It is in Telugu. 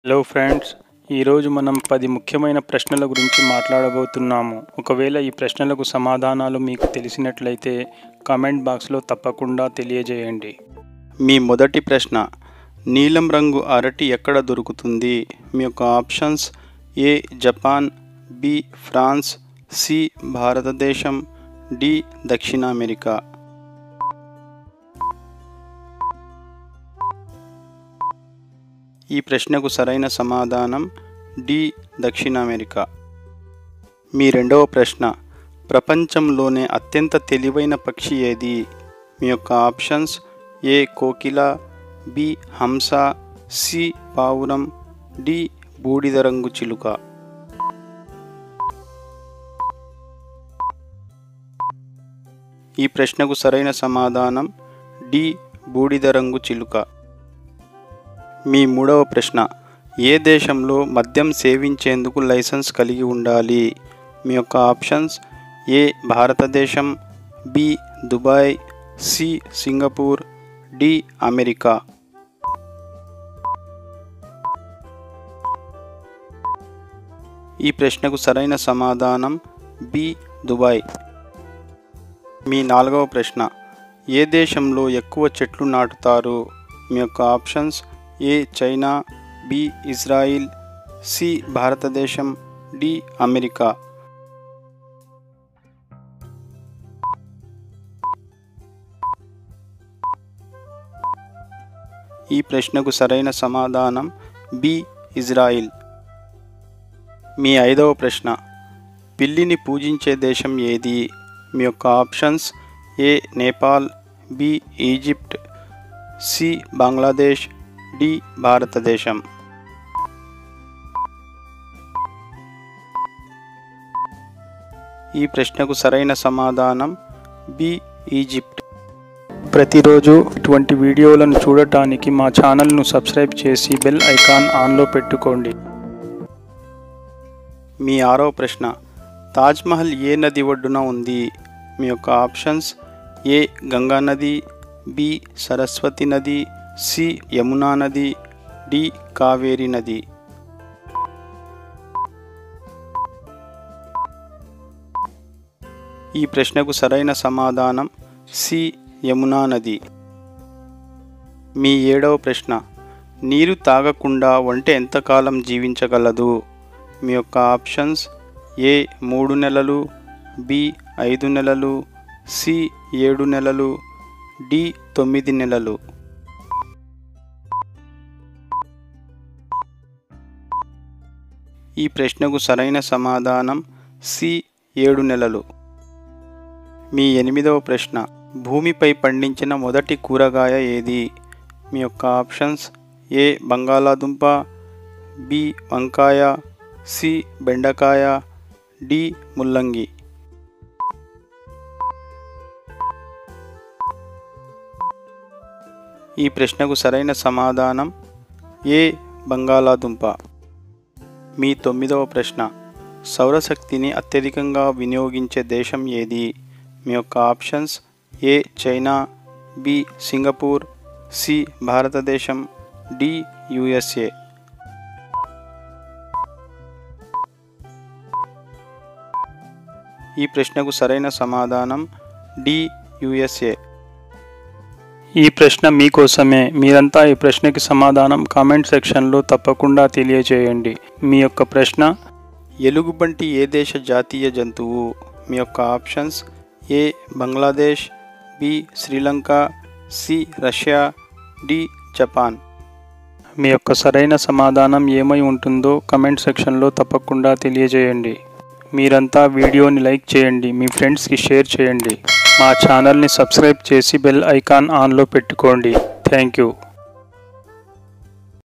హలో ఫ్రెండ్స్, ఈరోజు మనం 10 ముఖ్యమైన ప్రశ్నల గురించి మాట్లాడబోతున్నాము. ఒకవేళ ఈ ప్రశ్నలకు సమాధానాలు మీకు తెలిసినట్లయితే కామెంట్ బాక్స్లో తప్పకుండా తెలియజేయండి. మీ మొదటి ప్రశ్న, నీలం రంగు అరటి ఎక్కడ దొరుకుతుంది? మీ యొక్క options: A Japan, B France, C భారతదేశం, డి దక్షిణ అమెరికా. ఈ ప్రశ్నకు సరైన సమాధానం డి దక్షిణ అమెరికా. మీ రెండవ ప్రశ్న, ప్రపంచంలోనే అత్యంత తెలివైన పక్షి ఏది? మీ యొక్క ఆప్షన్స్: ఏ కోకిల, బి హంస, సి పావురం, డి బూడిద రంగు చిలుక. ఈ ప్రశ్నకు సరైన సమాధానం డి బూడిద రంగు చిలుక. మీ మూడవ ప్రశ్న, ఏ దేశంలో మద్యం సేవించేందుకు లైసెన్స్ కలిగి ఉండాలి? మీ యొక్క ఆప్షన్స్: ఏ భారతదేశం, B Dubai, C Singapore, D America. ఈ ప్రశ్నకు సరైన సమాధానం బి దుబాయ్. మీ నాలుగవ ప్రశ్న, ఏ దేశంలో ఎక్కువ చెట్లు నాటుతారు? మీ యొక్క ఆప్షన్స్: ఏ చైనా, బి ఇజ్రాయిల్, సి భారతదేశం, డి అమెరికా. ఈ ప్రశ్నకు సరైన సమాధానం బి ఇజ్రాయిల్. మీ ఐదవ ప్రశ్న, పిల్లిని పూజించే దేశం ఏది? మీ యొక్క options: A Nepal, B Egypt, C Bangladesh, D భారతదేశం. ఈ ప్రశ్నకు సరైన సమాధానం బి ఈజిప్ట్. ప్రతిరోజు ఇటువంటి వీడియోలను చూడటానికి మా ఛానల్ను సబ్స్క్రైబ్ చేసి బెల్ ఐకాన్ ఆన్లో పెట్టుకోండి. మీ ఆరవ ప్రశ్న, తాజ్మహల్ ఏ నది ఒడ్డున ఉంది? మీ యొక్క ఆప్షన్స్: ఏ గంగా నది, బి సరస్వతి నది, సి యమునా నది, డి కావేరి నది. ఈ ప్రశ్నకు సరైన సమాధానం సి యమునా నది. మీ ఏడవ ప్రశ్న, నీరు తాగకుండా ఒంటె ఎంతకాలం జీవించగలదు? మీ యొక్క ఆప్షన్స్: ఏ 3 నెలలు, బి 5 నెలలు, సి 7 నెలలు, డి 9 నెలలు. ఈ ప్రశ్నకు సరైన సమాధానం సి 7 నెలలు. మీ ఎనిమిదవ ప్రశ్న, భూమిపై పండించిన మొదటి కూరగాయ ఏది? మీ యొక్క ఆప్షన్స్: ఏ బంగాళాదుంప, బి వంకాయ, సి బెండకాయ, డి ముల్లంగి. ఈ ప్రశ్నకు సరైన సమాధానం ఏ బంగాళాదుంప. మీ తొమ్మిదవ ప్రశ్న, సౌరశక్తిని అత్యధికంగా వినియోగించే దేశం ఏది? మీ యొక్క ఆప్షన్స్: ఏ చైనా, బి సింగపూర్, సి భారతదేశం, డి యుఎస్ఏ. ఈ ప్రశ్నకు సరైన సమాధానం డి యుఎస్ఏ. ఈ ప్రశ్న మీకోసమే. మీరంతా ఈ ప్రశ్నకి సమాధానం కామెంట్ సెక్షన్లో తప్పకుండా తెలియజేయండి. మీ యొక్క ప్రశ్న: ఎలుగుబంటి ఏ దేశ జాతీయ జంతువు? మీ యొక్క options: A Bangladesh, B Sri Lanka, C Russia, D Japan. మీ యొక్క సరైన సమాధానం ఏమై ఉంటుందో కామెంట్ సెక్షన్లో తప్పకుండా తెలియజేయండి. మీరంతా వీడియోని లైక్ చేయండి, మీ ఫ్రెండ్స్కి షేర్ చేయండి, మా ఛానల్ని సబ్స్క్రైబ్ చేసి బెల్ ఐకాన్ ఆన్లో పెట్టుకోండి. Thank you.